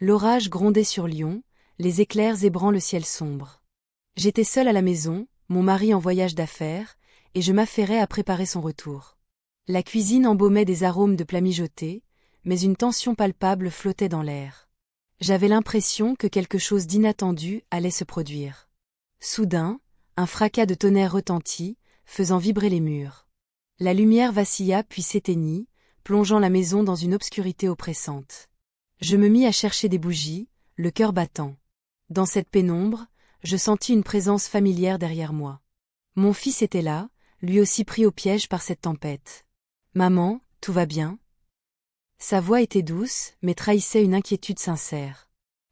L'orage grondait sur Lyon, les éclairs zébrant le ciel sombre. J'étais seule à la maison, mon mari en voyage d'affaires, et je m'affairais à préparer son retour. La cuisine embaumait des arômes de plats mijotés, mais une tension palpable flottait dans l'air. J'avais l'impression que quelque chose d'inattendu allait se produire. Soudain, un fracas de tonnerre retentit, faisant vibrer les murs. La lumière vacilla puis s'éteignit, plongeant la maison dans une obscurité oppressante. Je me mis à chercher des bougies, le cœur battant. Dans cette pénombre, je sentis une présence familière derrière moi. Mon fils était là, lui aussi pris au piège par cette tempête. « Maman, tout va bien ?» Sa voix était douce, mais trahissait une inquiétude sincère.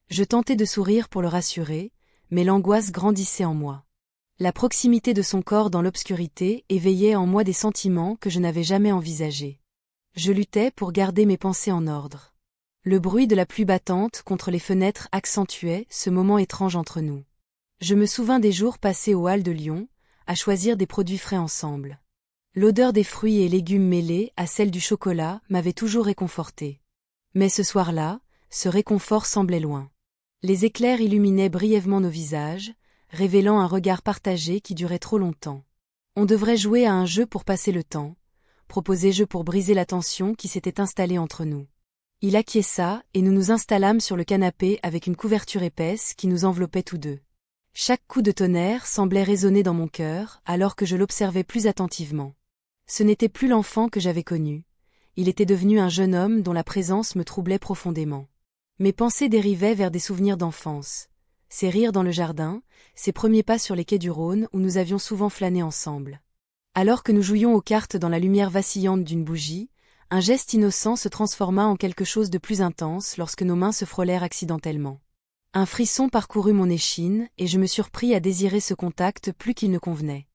Je tentais de sourire pour le rassurer, mais l'angoisse grandissait en moi. La proximité de son corps dans l'obscurité éveillait en moi des sentiments que je n'avais jamais envisagés. Je luttais pour garder mes pensées en ordre. Le bruit de la pluie battante contre les fenêtres accentuait ce moment étrange entre nous. Je me souvins des jours passés au hall de Lyon, à choisir des produits frais ensemble. L'odeur des fruits et légumes mêlés à celle du chocolat m'avait toujours réconfortée. Mais ce soir-là, ce réconfort semblait loin. Les éclairs illuminaient brièvement nos visages, révélant un regard partagé qui durait trop longtemps. On devrait jouer à un jeu pour passer le temps, proposai-je pour briser la tension qui s'était installée entre nous. Il acquiesça et nous nous installâmes sur le canapé avec une couverture épaisse qui nous enveloppait tous deux. Chaque coup de tonnerre semblait résonner dans mon cœur alors que je l'observais plus attentivement. Ce n'était plus l'enfant que j'avais connu. Il était devenu un jeune homme dont la présence me troublait profondément. Mes pensées dérivaient vers des souvenirs d'enfance. Ses rires dans le jardin, ses premiers pas sur les quais du Rhône où nous avions souvent flâné ensemble. Alors que nous jouions aux cartes dans la lumière vacillante d'une bougie, un geste innocent se transforma en quelque chose de plus intense lorsque nos mains se frôlèrent accidentellement. Un frisson parcourut mon échine et je me surpris à désirer ce contact plus qu'il ne convenait.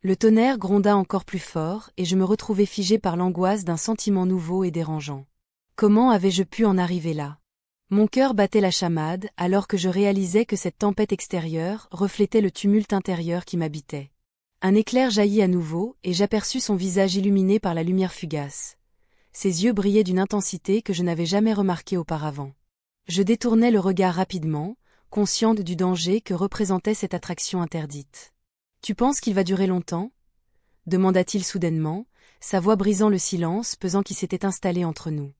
Le tonnerre gronda encore plus fort et je me retrouvai figé par l'angoisse d'un sentiment nouveau et dérangeant. Comment avais-je pu en arriver là? Mon cœur battait la chamade alors que je réalisais que cette tempête extérieure reflétait le tumulte intérieur qui m'habitait. Un éclair jaillit à nouveau et j'aperçus son visage illuminé par la lumière fugace. Ses yeux brillaient d'une intensité que je n'avais jamais remarquée auparavant. Je détournai le regard rapidement, consciente du danger que représentait cette attraction interdite. « Tu penses qu'il va durer longtemps ?» demanda-t-il soudainement, sa voix brisant le silence pesant qui s'était installé entre nous.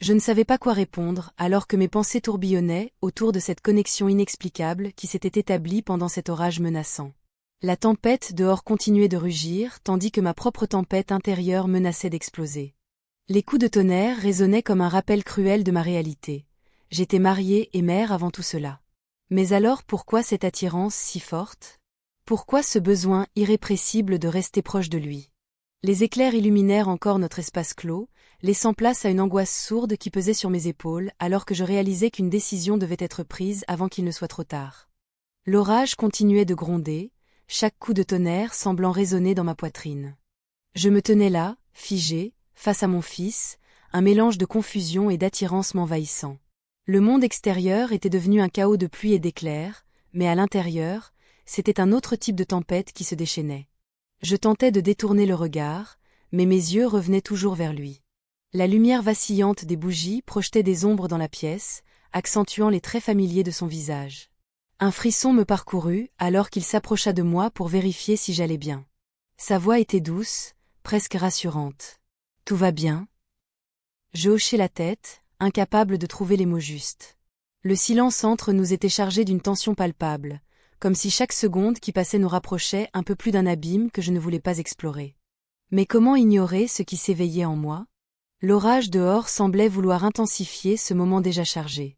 Je ne savais pas quoi répondre alors que mes pensées tourbillonnaient autour de cette connexion inexplicable qui s'était établie pendant cet orage menaçant. La tempête dehors continuait de rugir tandis que ma propre tempête intérieure menaçait d'exploser. Les coups de tonnerre résonnaient comme un rappel cruel de ma réalité. J'étais mariée et mère avant tout cela. Mais alors pourquoi cette attirance si forte? Pourquoi ce besoin irrépressible de rester proche de lui? Les éclairs illuminèrent encore notre espace clos, laissant place à une angoisse sourde qui pesait sur mes épaules alors que je réalisais qu'une décision devait être prise avant qu'il ne soit trop tard. L'orage continuait de gronder, chaque coup de tonnerre semblant résonner dans ma poitrine. Je me tenais là, figé, face à mon fils, un mélange de confusion et d'attirance m'envahissant. Le monde extérieur était devenu un chaos de pluie et d'éclairs, mais à l'intérieur, c'était un autre type de tempête qui se déchaînait. Je tentais de détourner le regard, mais mes yeux revenaient toujours vers lui. La lumière vacillante des bougies projetait des ombres dans la pièce, accentuant les traits familiers de son visage. Un frisson me parcourut alors qu'il s'approcha de moi pour vérifier si j'allais bien. Sa voix était douce, presque rassurante. « Tout va bien ?» Je hochai la tête, incapable de trouver les mots justes. Le silence entre nous était chargé d'une tension palpable, comme si chaque seconde qui passait nous rapprochait un peu plus d'un abîme que je ne voulais pas explorer. Mais comment ignorer ce qui s'éveillait en moi? L'orage dehors semblait vouloir intensifier ce moment déjà chargé.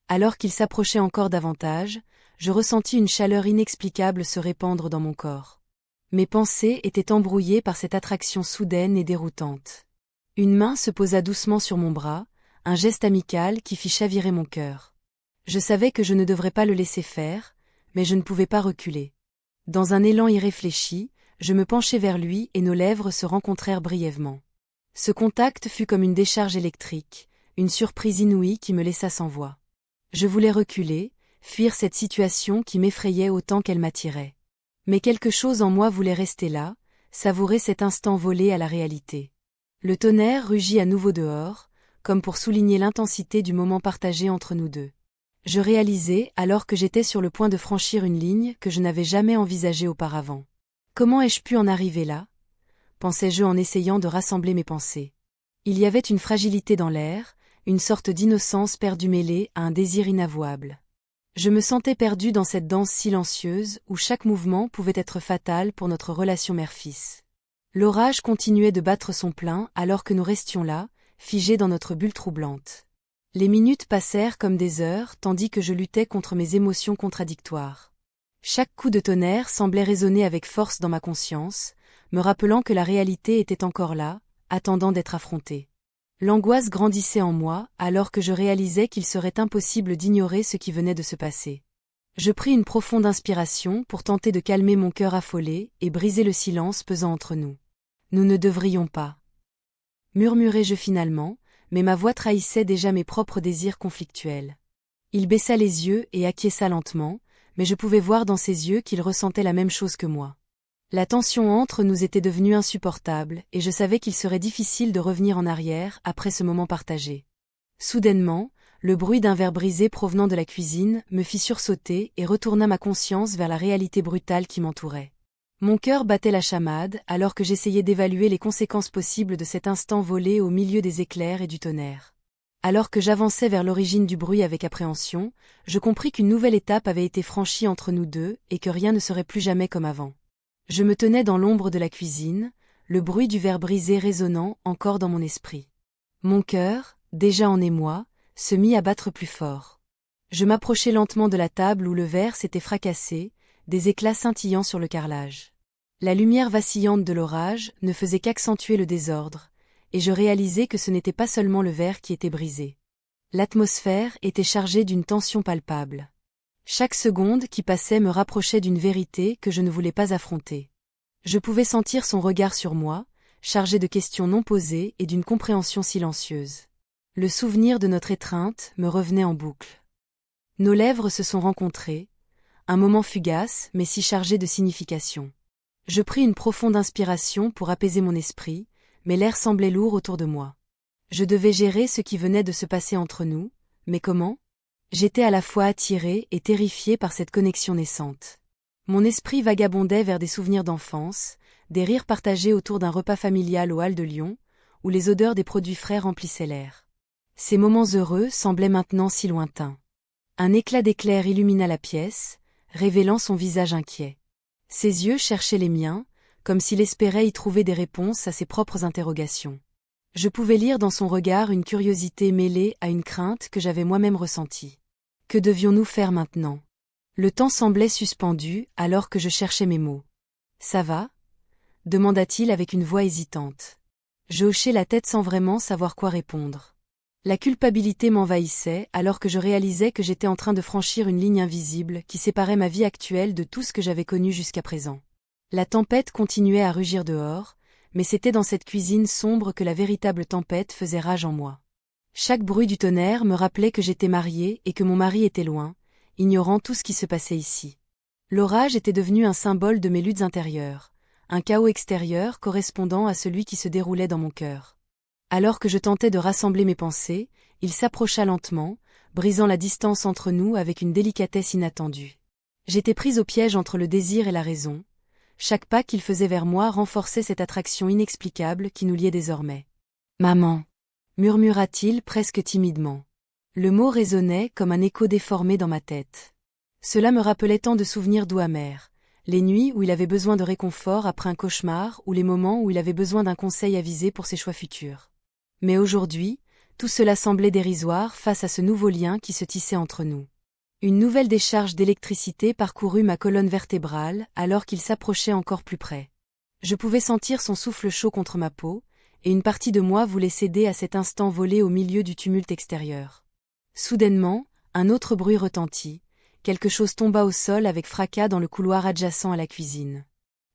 Alors qu'il s'approchait encore davantage, je ressentis une chaleur inexplicable se répandre dans mon corps. Mes pensées étaient embrouillées par cette attraction soudaine et déroutante. Une main se posa doucement sur mon bras, un geste amical qui fit chavirer mon cœur. Je savais que je ne devrais pas le laisser faire, mais je ne pouvais pas reculer. Dans un élan irréfléchi, je me penchai vers lui et nos lèvres se rencontrèrent brièvement. Ce contact fut comme une décharge électrique, une surprise inouïe qui me laissa sans voix. Je voulais reculer, fuir cette situation qui m'effrayait autant qu'elle m'attirait. Mais quelque chose en moi voulait rester là, savourer cet instant volé à la réalité. Le tonnerre rugit à nouveau dehors, comme pour souligner l'intensité du moment partagé entre nous deux. Je réalisais, alors que j'étais sur le point de franchir une ligne que je n'avais jamais envisagée auparavant. Comment ai-je pu en arriver là? Pensais-je en essayant de rassembler mes pensées. Il y avait une fragilité dans l'air, une sorte d'innocence perdue mêlée à un désir inavouable. Je me sentais perdu dans cette danse silencieuse où chaque mouvement pouvait être fatal pour notre relation mère-fils. L'orage continuait de battre son plein alors que nous restions là, figés dans notre bulle troublante. Les minutes passèrent comme des heures tandis que je luttais contre mes émotions contradictoires. Chaque coup de tonnerre semblait résonner avec force dans ma conscience, me rappelant que la réalité était encore là, attendant d'être affrontée. L'angoisse grandissait en moi alors que je réalisais qu'il serait impossible d'ignorer ce qui venait de se passer. Je pris une profonde inspiration pour tenter de calmer mon cœur affolé et briser le silence pesant entre nous. Nous ne devrions pas. Murmurai-je finalement, mais ma voix trahissait déjà mes propres désirs conflictuels. Il baissa les yeux et acquiesça lentement, mais je pouvais voir dans ses yeux qu'il ressentait la même chose que moi. La tension entre nous était devenue insupportable et je savais qu'il serait difficile de revenir en arrière après ce moment partagé. Soudainement, le bruit d'un verre brisé provenant de la cuisine me fit sursauter et retourna ma conscience vers la réalité brutale qui m'entourait. Mon cœur battait la chamade alors que j'essayais d'évaluer les conséquences possibles de cet instant volé au milieu des éclairs et du tonnerre. Alors que j'avançais vers l'origine du bruit avec appréhension, je compris qu'une nouvelle étape avait été franchie entre nous deux et que rien ne serait plus jamais comme avant. Je me tenais dans l'ombre de la cuisine, le bruit du verre brisé résonnant encore dans mon esprit. Mon cœur, déjà en émoi, se mit à battre plus fort. Je m'approchai lentement de la table où le verre s'était fracassé, des éclats scintillant sur le carrelage. La lumière vacillante de l'orage ne faisait qu'accentuer le désordre, et je réalisai que ce n'était pas seulement le verre qui était brisé. L'atmosphère était chargée d'une tension palpable. Chaque seconde qui passait me rapprochait d'une vérité que je ne voulais pas affronter. Je pouvais sentir son regard sur moi, chargé de questions non posées et d'une compréhension silencieuse. Le souvenir de notre étreinte me revenait en boucle. Nos lèvres se sont rencontrées, un moment fugace mais si chargé de signification. Je pris une profonde inspiration pour apaiser mon esprit, mais l'air semblait lourd autour de moi. Je devais gérer ce qui venait de se passer entre nous, mais comment? J'étais à la fois attiré et terrifié par cette connexion naissante. Mon esprit vagabondait vers des souvenirs d'enfance, des rires partagés autour d'un repas familial aux Halles de Lyon, où les odeurs des produits frais remplissaient l'air. Ces moments heureux semblaient maintenant si lointains. Un éclat d'éclair illumina la pièce, révélant son visage inquiet. Ses yeux cherchaient les miens, comme s'il espérait y trouver des réponses à ses propres interrogations. Je pouvais lire dans son regard une curiosité mêlée à une crainte que j'avais moi-même ressentie. Que devions-nous faire maintenant? Le temps semblait suspendu alors que je cherchais mes mots. « Ça va ?» demanda-t-il avec une voix hésitante. Je hochai la tête sans vraiment savoir quoi répondre. La culpabilité m'envahissait alors que je réalisais que j'étais en train de franchir une ligne invisible qui séparait ma vie actuelle de tout ce que j'avais connu jusqu'à présent. La tempête continuait à rugir dehors, mais c'était dans cette cuisine sombre que la véritable tempête faisait rage en moi. Chaque bruit du tonnerre me rappelait que j'étais mariée et que mon mari était loin, ignorant tout ce qui se passait ici. L'orage était devenu un symbole de mes luttes intérieures, un chaos extérieur correspondant à celui qui se déroulait dans mon cœur. Alors que je tentais de rassembler mes pensées, il s'approcha lentement, brisant la distance entre nous avec une délicatesse inattendue. J'étais prise au piège entre le désir et la raison. Chaque pas qu'il faisait vers moi renforçait cette attraction inexplicable qui nous liait désormais. « Maman !» murmura-t-il presque timidement. Le mot résonnait comme un écho déformé dans ma tête. Cela me rappelait tant de souvenirs doux amers, les nuits où il avait besoin de réconfort après un cauchemar ou les moments où il avait besoin d'un conseil avisé pour ses choix futurs. Mais aujourd'hui, tout cela semblait dérisoire face à ce nouveau lien qui se tissait entre nous. Une nouvelle décharge d'électricité parcourut ma colonne vertébrale alors qu'il s'approchait encore plus près. Je pouvais sentir son souffle chaud contre ma peau, et une partie de moi voulait céder à cet instant volé au milieu du tumulte extérieur. Soudainement, un autre bruit retentit, quelque chose tomba au sol avec fracas dans le couloir adjacent à la cuisine.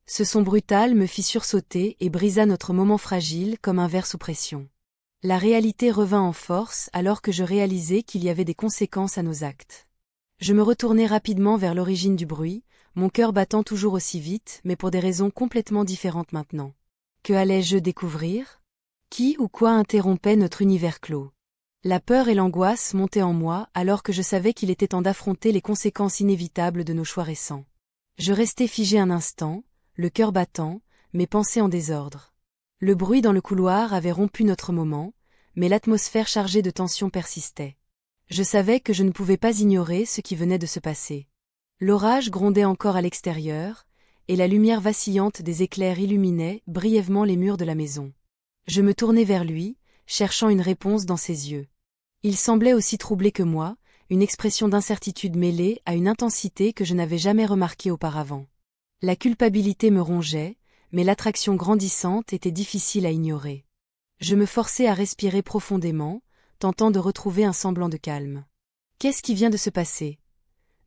Ce son brutal me fit sursauter et brisa notre moment fragile comme un verre sous pression. La réalité revint en force alors que je réalisais qu'il y avait des conséquences à nos actes. Je me retournai rapidement vers l'origine du bruit, mon cœur battant toujours aussi vite, mais pour des raisons complètement différentes maintenant. Que allais-je découvrir? Qui ou quoi interrompait notre univers clos? La peur et l'angoisse montaient en moi alors que je savais qu'il était temps d'affronter les conséquences inévitables de nos choix récents. Je restais figé un instant, le cœur battant, mes pensées en désordre. Le bruit dans le couloir avait rompu notre moment, mais l'atmosphère chargée de tension persistait. Je savais que je ne pouvais pas ignorer ce qui venait de se passer. L'orage grondait encore à l'extérieur, et la lumière vacillante des éclairs illuminait brièvement les murs de la maison. Je me tournai vers lui, cherchant une réponse dans ses yeux. Il semblait aussi troublé que moi, une expression d'incertitude mêlée à une intensité que je n'avais jamais remarquée auparavant. La culpabilité me rongeait, mais l'attraction grandissante était difficile à ignorer. Je me forçai à respirer profondément, tentant de retrouver un semblant de calme. « Qu'est-ce qui vient de se passer »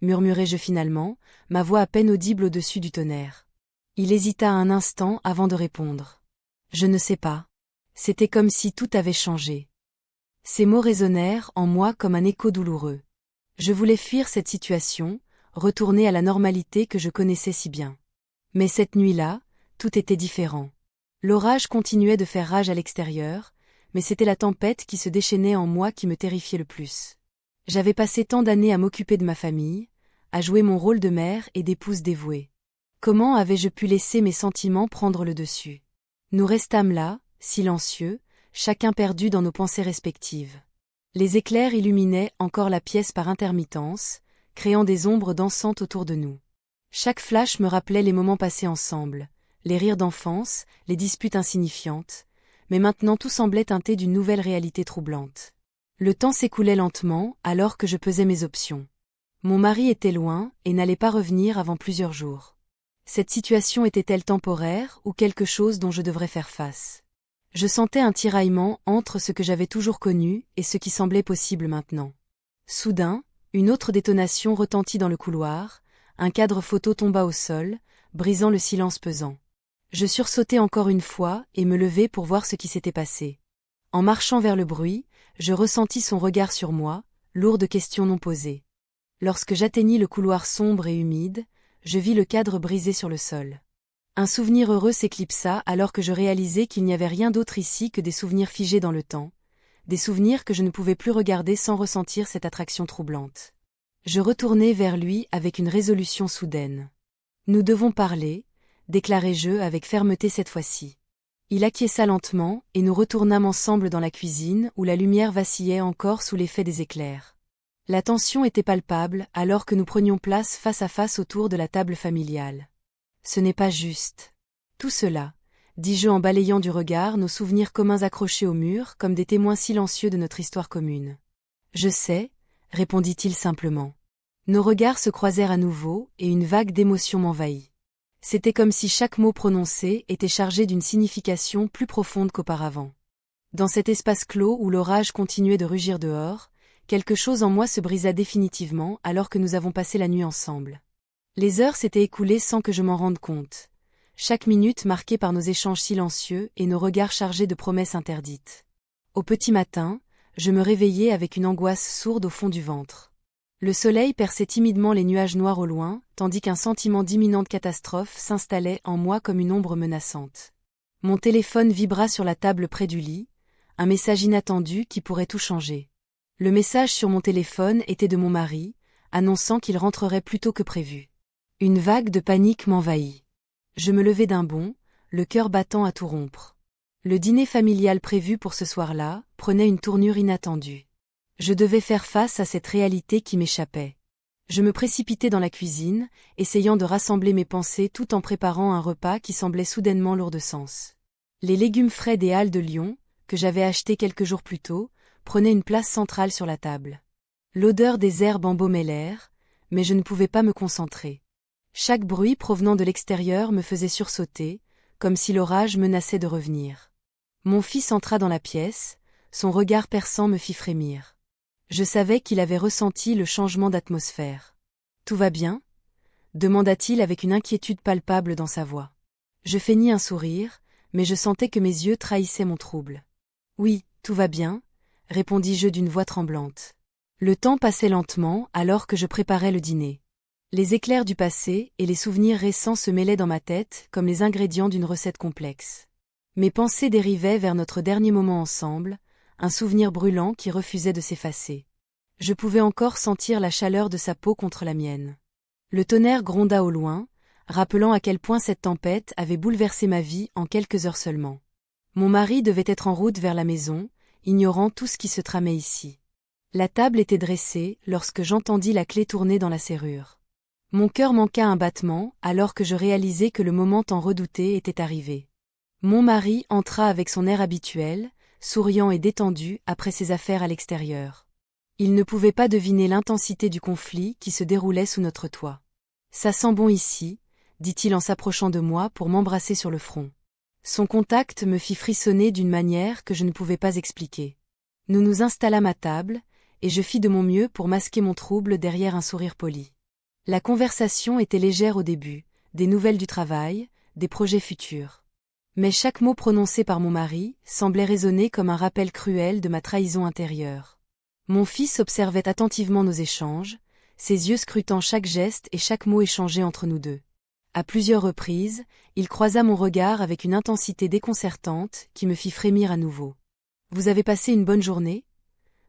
murmurai-je finalement, ma voix à peine audible au-dessus du tonnerre. Il hésita un instant avant de répondre. « Je ne sais pas. » C'était comme si tout avait changé. Ces mots résonnèrent en moi comme un écho douloureux. Je voulais fuir cette situation, retourner à la normalité que je connaissais si bien. Mais cette nuit-là, tout était différent. L'orage continuait de faire rage à l'extérieur, mais c'était la tempête qui se déchaînait en moi qui me terrifiait le plus. J'avais passé tant d'années à m'occuper de ma famille, à jouer mon rôle de mère et d'épouse dévouée. Comment avais-je pu laisser mes sentiments prendre le dessus? Nous restâmes là, silencieux, chacun perdu dans nos pensées respectives. Les éclairs illuminaient encore la pièce par intermittence, créant des ombres dansantes autour de nous. Chaque flash me rappelait les moments passés ensemble, les rires d'enfance, les disputes insignifiantes, mais maintenant tout semblait teinté d'une nouvelle réalité troublante. Le temps s'écoulait lentement alors que je pesais mes options. Mon mari était loin et n'allait pas revenir avant plusieurs jours. Cette situation était-elle temporaire ou quelque chose dont je devrais faire face? Je sentais un tiraillement entre ce que j'avais toujours connu et ce qui semblait possible maintenant. Soudain, une autre détonation retentit dans le couloir, un cadre photo tomba au sol, brisant le silence pesant. Je sursautai encore une fois et me levai pour voir ce qui s'était passé. En marchant vers le bruit, je ressentis son regard sur moi, lourd de questions non posées. Lorsque j'atteignis le couloir sombre et humide, je vis le cadre brisé sur le sol. Un souvenir heureux s'éclipsa alors que je réalisai qu'il n'y avait rien d'autre ici que des souvenirs figés dans le temps, des souvenirs que je ne pouvais plus regarder sans ressentir cette attraction troublante. Je retournai vers lui avec une résolution soudaine. « Nous devons parler », déclarai-je avec fermeté cette fois-ci. Il acquiesça lentement et nous retournâmes ensemble dans la cuisine où la lumière vacillait encore sous l'effet des éclairs. La tension était palpable alors que nous prenions place face à face autour de la table familiale. « Ce n'est pas juste. » Tout cela, dis-je en balayant du regard nos souvenirs communs accrochés au mur comme des témoins silencieux de notre histoire commune. « Je sais, » répondit-il simplement. Nos regards se croisèrent à nouveau et une vague d'émotion m'envahit. C'était comme si chaque mot prononcé était chargé d'une signification plus profonde qu'auparavant. Dans cet espace clos où l'orage continuait de rugir dehors, quelque chose en moi se brisa définitivement alors que nous avons passé la nuit ensemble. Les heures s'étaient écoulées sans que je m'en rende compte, chaque minute marquée par nos échanges silencieux et nos regards chargés de promesses interdites. Au petit matin, je me réveillai avec une angoisse sourde au fond du ventre. Le soleil perçait timidement les nuages noirs au loin, tandis qu'un sentiment d'imminente catastrophe s'installait en moi comme une ombre menaçante. Mon téléphone vibra sur la table près du lit, un message inattendu qui pourrait tout changer. Le message sur mon téléphone était de mon mari, annonçant qu'il rentrerait plus tôt que prévu. Une vague de panique m'envahit. Je me levai d'un bond, le cœur battant à tout rompre. Le dîner familial prévu pour ce soir-là prenait une tournure inattendue. Je devais faire face à cette réalité qui m'échappait. Je me précipitai dans la cuisine, essayant de rassembler mes pensées tout en préparant un repas qui semblait soudainement lourd de sens. Les légumes frais des Halles de Lyon, que j'avais achetés quelques jours plus tôt, prenaient une place centrale sur la table. L'odeur des herbes embaumait l'air, mais je ne pouvais pas me concentrer. Chaque bruit provenant de l'extérieur me faisait sursauter, comme si l'orage menaçait de revenir. Mon fils entra dans la pièce, son regard perçant me fit frémir. Je savais qu'il avait ressenti le changement d'atmosphère. « Tout va bien ?» demanda-t-il avec une inquiétude palpable dans sa voix. Je feignis un sourire, mais je sentais que mes yeux trahissaient mon trouble. « Oui, tout va bien », répondis-je d'une voix tremblante. Le temps passait lentement alors que je préparais le dîner. Les éclairs du passé et les souvenirs récents se mêlaient dans ma tête comme les ingrédients d'une recette complexe. Mes pensées dérivaient vers notre dernier moment ensemble, un souvenir brûlant qui refusait de s'effacer. Je pouvais encore sentir la chaleur de sa peau contre la mienne. Le tonnerre gronda au loin, rappelant à quel point cette tempête avait bouleversé ma vie en quelques heures seulement. Mon mari devait être en route vers la maison, ignorant tout ce qui se tramait ici. La table était dressée lorsque j'entendis la clé tourner dans la serrure. Mon cœur manqua un battement alors que je réalisais que le moment tant redouté était arrivé. Mon mari entra avec son air habituel, souriant et détendu après ses affaires à l'extérieur. Il ne pouvait pas deviner l'intensité du conflit qui se déroulait sous notre toit. « Ça sent bon ici », dit-il en s'approchant de moi pour m'embrasser sur le front. Son contact me fit frissonner d'une manière que je ne pouvais pas expliquer. Nous nous installâmes à table, et je fis de mon mieux pour masquer mon trouble derrière un sourire poli. La conversation était légère au début, des nouvelles du travail, des projets futurs. Mais chaque mot prononcé par mon mari semblait résonner comme un rappel cruel de ma trahison intérieure. Mon fils observait attentivement nos échanges, ses yeux scrutant chaque geste et chaque mot échangé entre nous deux. À plusieurs reprises, il croisa mon regard avec une intensité déconcertante qui me fit frémir à nouveau. « Vous avez passé une bonne journée ?»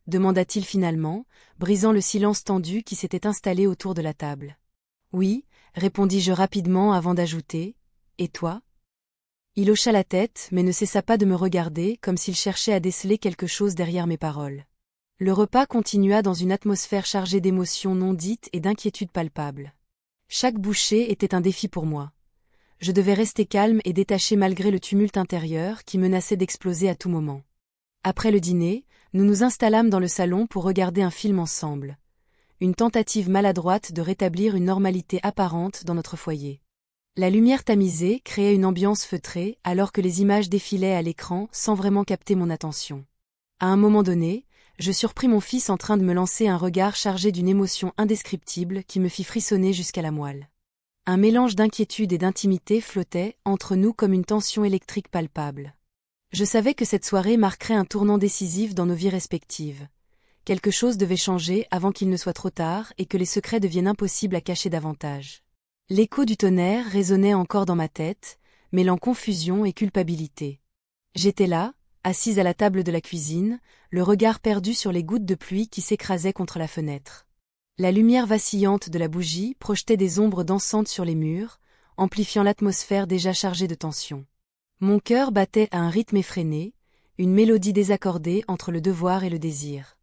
demanda-t-il finalement, brisant le silence tendu qui s'était installé autour de la table. « Oui », répondis-je rapidement avant d'ajouter, « et toi ?» Il hocha la tête mais ne cessa pas de me regarder comme s'il cherchait à déceler quelque chose derrière mes paroles. Le repas continua dans une atmosphère chargée d'émotions non dites et d'inquiétudes palpables. Chaque bouchée était un défi pour moi. Je devais rester calme et détaché malgré le tumulte intérieur qui menaçait d'exploser à tout moment. Après le dîner, nous nous installâmes dans le salon pour regarder un film ensemble. Une tentative maladroite de rétablir une normalité apparente dans notre foyer. La lumière tamisée créait une ambiance feutrée alors que les images défilaient à l'écran sans vraiment capter mon attention. À un moment donné, je surpris mon fils en train de me lancer un regard chargé d'une émotion indescriptible qui me fit frissonner jusqu'à la moelle. Un mélange d'inquiétude et d'intimité flottait entre nous comme une tension électrique palpable. Je savais que cette soirée marquerait un tournant décisif dans nos vies respectives. Quelque chose devait changer avant qu'il ne soit trop tard et que les secrets deviennent impossibles à cacher davantage. L'écho du tonnerre résonnait encore dans ma tête, mêlant confusion et culpabilité. J'étais là, assise à la table de la cuisine, le regard perdu sur les gouttes de pluie qui s'écrasaient contre la fenêtre. La lumière vacillante de la bougie projetait des ombres dansantes sur les murs, amplifiant l'atmosphère déjà chargée de tension. Mon cœur battait à un rythme effréné, une mélodie désaccordée entre le devoir et le désir.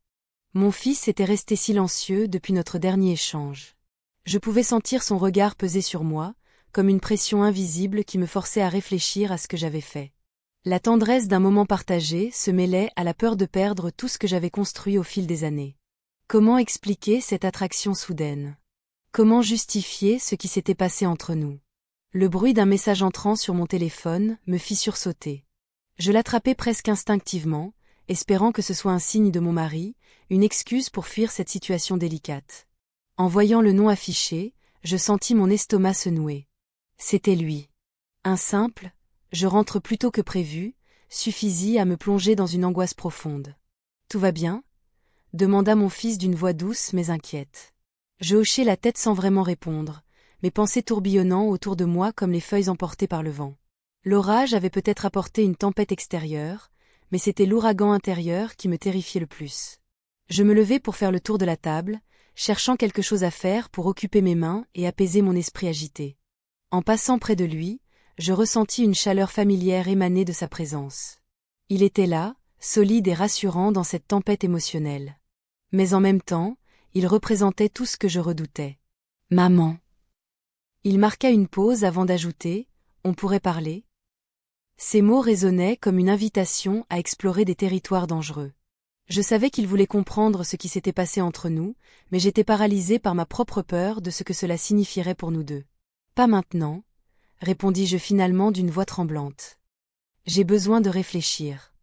Mon fils était resté silencieux depuis notre dernier échange. Je pouvais sentir son regard peser sur moi, comme une pression invisible qui me forçait à réfléchir à ce que j'avais fait. La tendresse d'un moment partagé se mêlait à la peur de perdre tout ce que j'avais construit au fil des années. Comment expliquer cette attraction soudaine? Comment justifier ce qui s'était passé entre nous? Le bruit d'un message entrant sur mon téléphone me fit sursauter. Je l'attrapai presque instinctivement, espérant que ce soit un signe de mon mari, une excuse pour fuir cette situation délicate. En voyant le nom affiché, je sentis mon estomac se nouer. C'était lui. Un simple « je rentre plus tôt que prévu » suffisit à me plonger dans une angoisse profonde. « Tout va bien ?» demanda mon fils d'une voix douce mais inquiète. Je hochai la tête sans vraiment répondre, mes pensées tourbillonnant autour de moi comme les feuilles emportées par le vent. L'orage avait peut-être apporté une tempête extérieure, mais c'était l'ouragan intérieur qui me terrifiait le plus. Je me levai pour faire le tour de la table, cherchant quelque chose à faire pour occuper mes mains et apaiser mon esprit agité. En passant près de lui, je ressentis une chaleur familière émaner de sa présence. Il était là, solide et rassurant dans cette tempête émotionnelle. Mais en même temps, il représentait tout ce que je redoutais. « Maman !» Il marqua une pause avant d'ajouter « On pourrait parler ?» Ces mots résonnaient comme une invitation à explorer des territoires dangereux. Je savais qu'il voulait comprendre ce qui s'était passé entre nous, mais j'étais paralysée par ma propre peur de ce que cela signifierait pour nous deux. « Pas maintenant », répondis-je finalement d'une voix tremblante. « J'ai besoin de réfléchir. »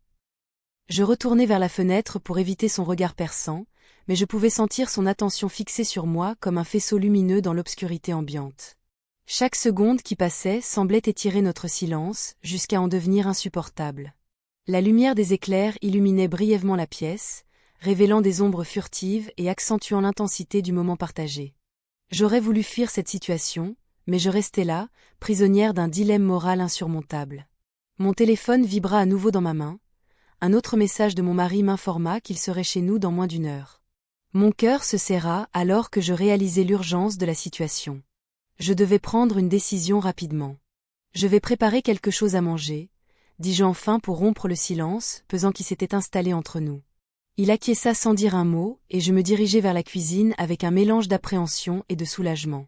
Je retournai vers la fenêtre pour éviter son regard perçant, mais je pouvais sentir son attention fixée sur moi comme un faisceau lumineux dans l'obscurité ambiante. Chaque seconde qui passait semblait étirer notre silence jusqu'à en devenir insupportable. La lumière des éclairs illuminait brièvement la pièce, révélant des ombres furtives et accentuant l'intensité du moment partagé. J'aurais voulu fuir cette situation, mais je restais là, prisonnière d'un dilemme moral insurmontable. Mon téléphone vibra à nouveau dans ma main, un autre message de mon mari m'informa qu'il serait chez nous dans moins d'une heure. Mon cœur se serra alors que je réalisais l'urgence de la situation. Je devais prendre une décision rapidement. Je vais préparer quelque chose à manger, dis-je enfin pour rompre le silence pesant qui s'était installé entre nous. Il acquiesça sans dire un mot, et je me dirigeai vers la cuisine avec un mélange d'appréhension et de soulagement.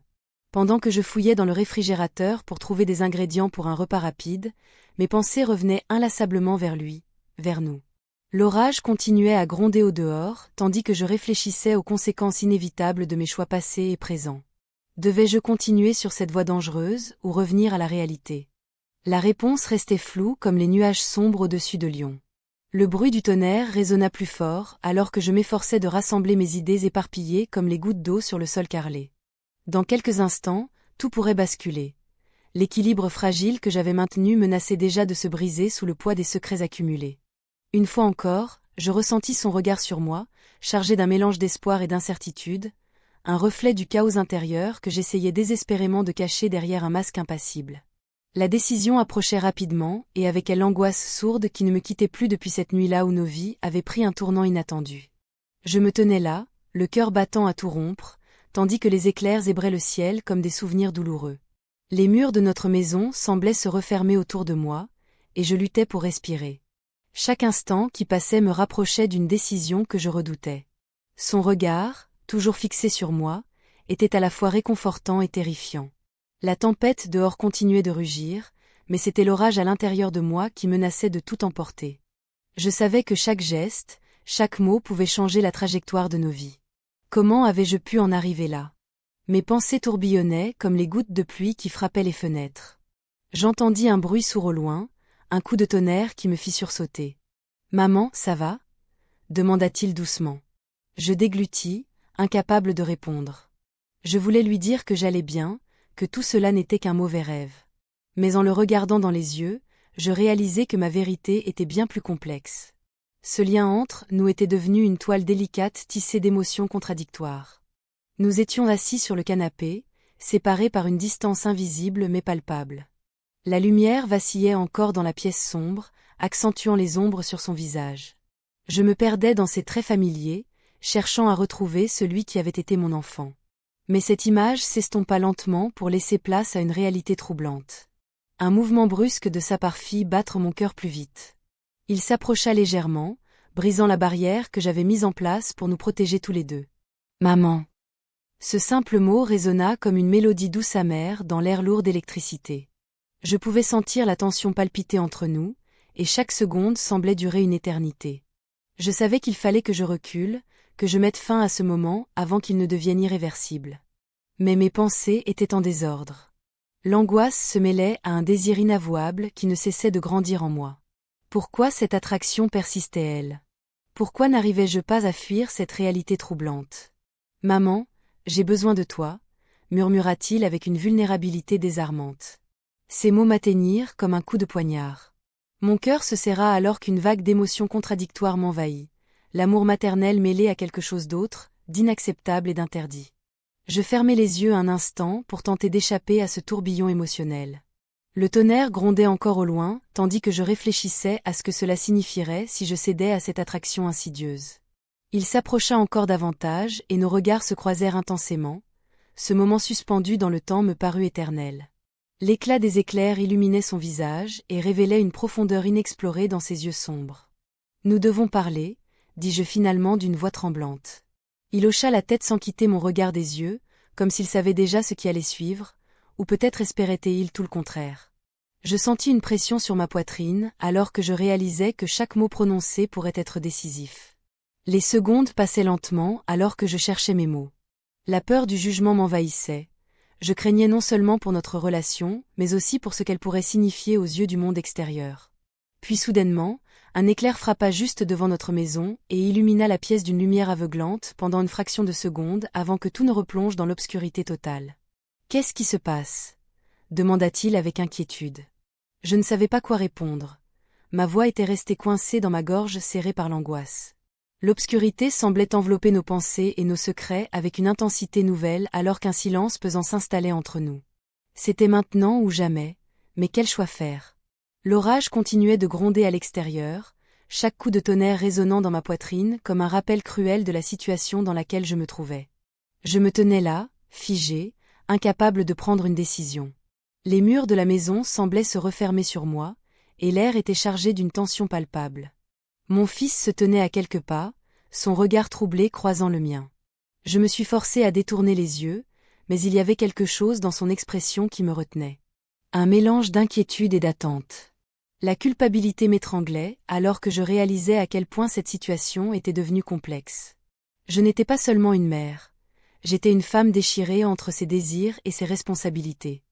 Pendant que je fouillais dans le réfrigérateur pour trouver des ingrédients pour un repas rapide, mes pensées revenaient inlassablement vers lui, vers nous. L'orage continuait à gronder au dehors, tandis que je réfléchissais aux conséquences inévitables de mes choix passés et présents. Devais-je continuer sur cette voie dangereuse ou revenir à la réalité? La réponse restait floue comme les nuages sombres au-dessus de Lyon. Le bruit du tonnerre résonna plus fort alors que je m'efforçais de rassembler mes idées éparpillées comme les gouttes d'eau sur le sol carrelé. Dans quelques instants, tout pourrait basculer. L'équilibre fragile que j'avais maintenu menaçait déjà de se briser sous le poids des secrets accumulés. Une fois encore, je ressentis son regard sur moi, chargé d'un mélange d'espoir et d'incertitude, un reflet du chaos intérieur que j'essayais désespérément de cacher derrière un masque impassible. La décision approchait rapidement, et avec elle l'angoisse sourde qui ne me quittait plus depuis cette nuit-là où nos vies avaient pris un tournant inattendu. Je me tenais là, le cœur battant à tout rompre, tandis que les éclairs zébraient le ciel comme des souvenirs douloureux. Les murs de notre maison semblaient se refermer autour de moi, et je luttais pour respirer. Chaque instant qui passait me rapprochait d'une décision que je redoutais. Son regard, toujours fixé sur moi, était à la fois réconfortant et terrifiant. La tempête dehors continuait de rugir, mais c'était l'orage à l'intérieur de moi qui menaçait de tout emporter. Je savais que chaque geste, chaque mot pouvait changer la trajectoire de nos vies. Comment avais-je pu en arriver là? Mes pensées tourbillonnaient comme les gouttes de pluie qui frappaient les fenêtres. J'entendis un bruit sourd au loin, un coup de tonnerre qui me fit sursauter. « Maman, ça va ?» demanda-t-il doucement. Je déglutis, incapable de répondre. Je voulais lui dire que j'allais bien, que tout cela n'était qu'un mauvais rêve. Mais en le regardant dans les yeux, je réalisais que ma vérité était bien plus complexe. Ce lien entre nous était devenu une toile délicate tissée d'émotions contradictoires. Nous étions assis sur le canapé, séparés par une distance invisible mais palpable. La lumière vacillait encore dans la pièce sombre, accentuant les ombres sur son visage. Je me perdais dans ses traits familiers, cherchant à retrouver celui qui avait été mon enfant. Mais cette image s'estompa lentement pour laisser place à une réalité troublante. Un mouvement brusque de sa part fit battre mon cœur plus vite. Il s'approcha légèrement, brisant la barrière que j'avais mise en place pour nous protéger tous les deux. « Maman !» Ce simple mot résonna comme une mélodie douce amère dans l'air lourd d'électricité. Je pouvais sentir la tension palpiter entre nous, et chaque seconde semblait durer une éternité. Je savais qu'il fallait que je recule, que je mette fin à ce moment avant qu'il ne devienne irréversible. Mais mes pensées étaient en désordre. L'angoisse se mêlait à un désir inavouable qui ne cessait de grandir en moi. Pourquoi cette attraction persistait-elle? Pourquoi n'arrivais-je pas à fuir cette réalité troublante? « Maman, j'ai besoin de toi », murmura-t-il avec une vulnérabilité désarmante. Ces mots m'atteignirent comme un coup de poignard. Mon cœur se serra alors qu'une vague d'émotions contradictoires m'envahit. L'amour maternel mêlé à quelque chose d'autre, d'inacceptable et d'interdit. Je fermai les yeux un instant pour tenter d'échapper à ce tourbillon émotionnel. Le tonnerre grondait encore au loin, tandis que je réfléchissais à ce que cela signifierait si je cédais à cette attraction insidieuse. Il s'approcha encore davantage et nos regards se croisèrent intensément. Ce moment suspendu dans le temps me parut éternel. L'éclat des éclairs illuminait son visage et révélait une profondeur inexplorée dans ses yeux sombres. « Nous devons parler », dis-je finalement d'une voix tremblante. Il hocha la tête sans quitter mon regard des yeux, comme s'il savait déjà ce qui allait suivre, ou peut-être espérait-il tout le contraire. Je sentis une pression sur ma poitrine, alors que je réalisais que chaque mot prononcé pourrait être décisif. Les secondes passaient lentement alors que je cherchais mes mots. La peur du jugement m'envahissait. Je craignais non seulement pour notre relation, mais aussi pour ce qu'elle pourrait signifier aux yeux du monde extérieur. Puis soudainement, un éclair frappa juste devant notre maison et illumina la pièce d'une lumière aveuglante pendant une fraction de seconde avant que tout ne replonge dans l'obscurité totale. « Qu'est-ce qui se passe ?» demanda-t-il avec inquiétude. Je ne savais pas quoi répondre. Ma voix était restée coincée dans ma gorge serrée par l'angoisse. L'obscurité semblait envelopper nos pensées et nos secrets avec une intensité nouvelle alors qu'un silence pesant s'installait entre nous. C'était maintenant ou jamais, mais quel choix faire? L'orage continuait de gronder à l'extérieur, chaque coup de tonnerre résonnant dans ma poitrine comme un rappel cruel de la situation dans laquelle je me trouvais. Je me tenais là, figé, incapable de prendre une décision. Les murs de la maison semblaient se refermer sur moi, et l'air était chargé d'une tension palpable. Mon fils se tenait à quelques pas, son regard troublé croisant le mien. Je me suis forcée à détourner les yeux, mais il y avait quelque chose dans son expression qui me retenait. Un mélange d'inquiétude et d'attente. La culpabilité m'étranglait, alors que je réalisais à quel point cette situation était devenue complexe. Je n'étais pas seulement une mère. J'étais une femme déchirée entre ses désirs et ses responsabilités.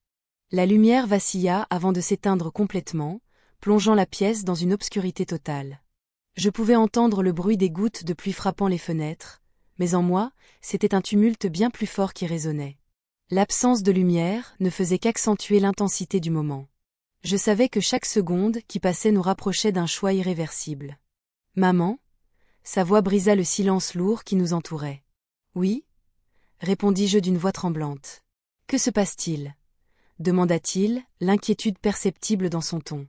La lumière vacilla avant de s'éteindre complètement, plongeant la pièce dans une obscurité totale. Je pouvais entendre le bruit des gouttes de pluie frappant les fenêtres, mais en moi, c'était un tumulte bien plus fort qui résonnait. L'absence de lumière ne faisait qu'accentuer l'intensité du moment. Je savais que chaque seconde qui passait nous rapprochait d'un choix irréversible. « Maman ?» Sa voix brisa le silence lourd qui nous entourait. « Oui ?» répondis-je d'une voix tremblante. « Que se passe-t-il » demanda-t-il, l'inquiétude perceptible dans son ton.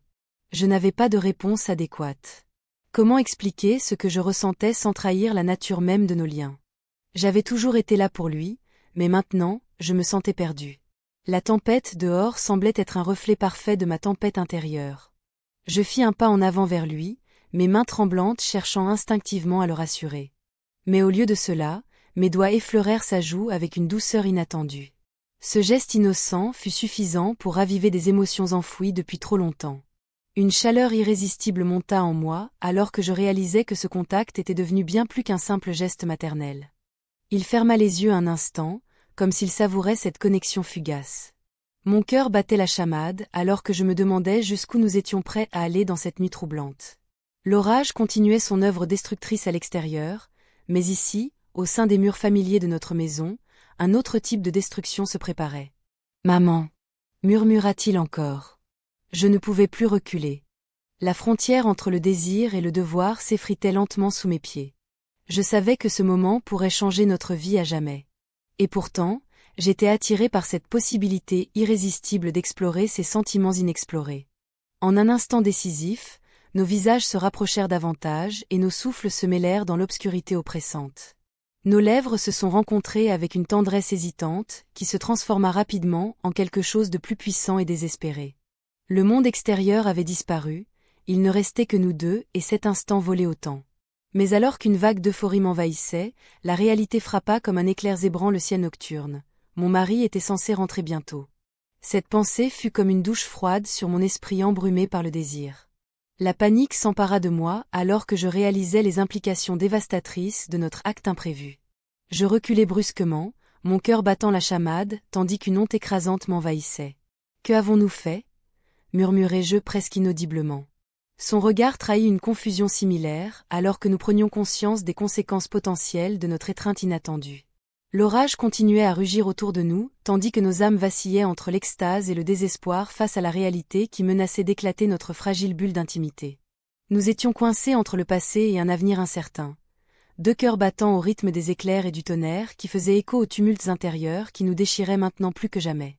Je n'avais pas de réponse adéquate. Comment expliquer ce que je ressentais sans trahir la nature même de nos liens? J'avais toujours été là pour lui, mais maintenant, je me sentais perdue. La tempête dehors semblait être un reflet parfait de ma tempête intérieure. Je fis un pas en avant vers lui, mes mains tremblantes cherchant instinctivement à le rassurer. Mais au lieu de cela, mes doigts effleurèrent sa joue avec une douceur inattendue. Ce geste innocent fut suffisant pour raviver des émotions enfouies depuis trop longtemps. Une chaleur irrésistible monta en moi alors que je réalisais que ce contact était devenu bien plus qu'un simple geste maternel. Il ferma les yeux un instant, comme s'il savourait cette connexion fugace. Mon cœur battait la chamade alors que je me demandais jusqu'où nous étions prêts à aller dans cette nuit troublante. L'orage continuait son œuvre destructrice à l'extérieur, mais ici, au sein des murs familiers de notre maison, un autre type de destruction se préparait. « Maman » murmura-t-il encore. Je ne pouvais plus reculer. La frontière entre le désir et le devoir s'effritait lentement sous mes pieds. Je savais que ce moment pourrait changer notre vie à jamais. Et pourtant, j'étais attirée par cette possibilité irrésistible d'explorer ces sentiments inexplorés. En un instant décisif, nos visages se rapprochèrent davantage et nos souffles se mêlèrent dans l'obscurité oppressante. Nos lèvres se sont rencontrées avec une tendresse hésitante qui se transforma rapidement en quelque chose de plus puissant et désespéré. Le monde extérieur avait disparu, il ne restait que nous deux et cet instant volait au temps. Mais alors qu'une vague d'euphorie m'envahissait, la réalité frappa comme un éclair zébrant le ciel nocturne. Mon mari était censé rentrer bientôt. Cette pensée fut comme une douche froide sur mon esprit embrumé par le désir. La panique s'empara de moi alors que je réalisais les implications dévastatrices de notre acte imprévu. Je reculai brusquement, mon cœur battant la chamade, tandis qu'une honte écrasante m'envahissait. « Que avons-nous fait » murmurai-je presque inaudiblement. Son regard trahit une confusion similaire alors que nous prenions conscience des conséquences potentielles de notre étreinte inattendue. L'orage continuait à rugir autour de nous, tandis que nos âmes vacillaient entre l'extase et le désespoir face à la réalité qui menaçait d'éclater notre fragile bulle d'intimité. Nous étions coincés entre le passé et un avenir incertain. Deux cœurs battant au rythme des éclairs et du tonnerre qui faisaient écho aux tumultes intérieurs qui nous déchiraient maintenant plus que jamais.